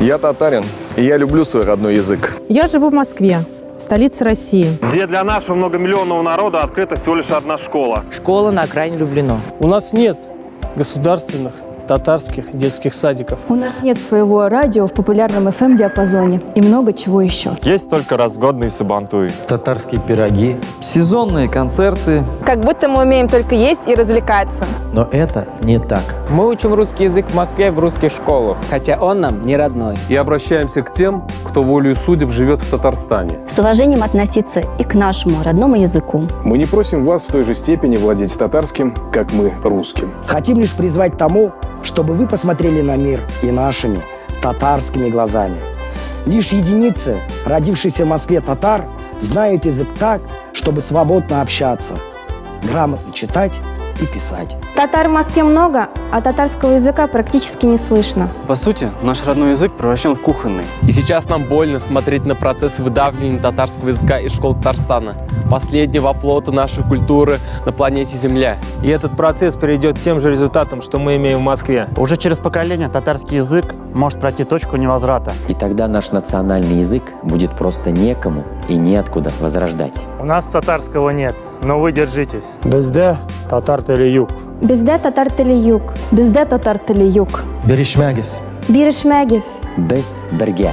Я татарин, и я люблю свой родной язык. Я живу в Москве, в столице России. Где для нашего многомиллионного народа открыта всего лишь одна школа. Школа на окраине Люблино. У нас нет государственных татарских детских садиков. У нас нет своего радио в популярном FM-диапазоне и много чего еще. Есть только разгодные сабантуи. Татарские пироги. Сезонные концерты. Как будто мы умеем только есть и развлекаться. Но это не так. Мы учим русский язык в Москве в русских школах, хотя он нам не родной. И обращаемся к тем, кто волею судеб живет в Татарстане. С уважением относиться и к нашему родному языку. Мы не просим вас в той же степени владеть татарским, как мы русским. Хотим лишь призвать тому, чтобы вы посмотрели на мир и нашими татарскими глазами. Лишь единицы, родившиеся в Москве татар, знают язык так, чтобы свободно общаться, грамотно читать и писать. Татар в Москве много, а татарского языка практически не слышно. По сути, наш родной язык превращен в кухонный. И сейчас нам больно смотреть на процесс выдавливания татарского языка из школ Татарстана, последнего оплота нашей культуры на планете Земля. И этот процесс приведет к тем же результатам, что мы имеем в Москве. Уже через поколение татарский язык может пройти точку невозврата. И тогда наш национальный язык будет просто некому и неоткуда возрождать. У нас татарского нет, но вы держитесь. Безде татар теле юг. Безде татар теле юг. Безде татар теле юг. Берешмягис. Биришмягис. Без берге.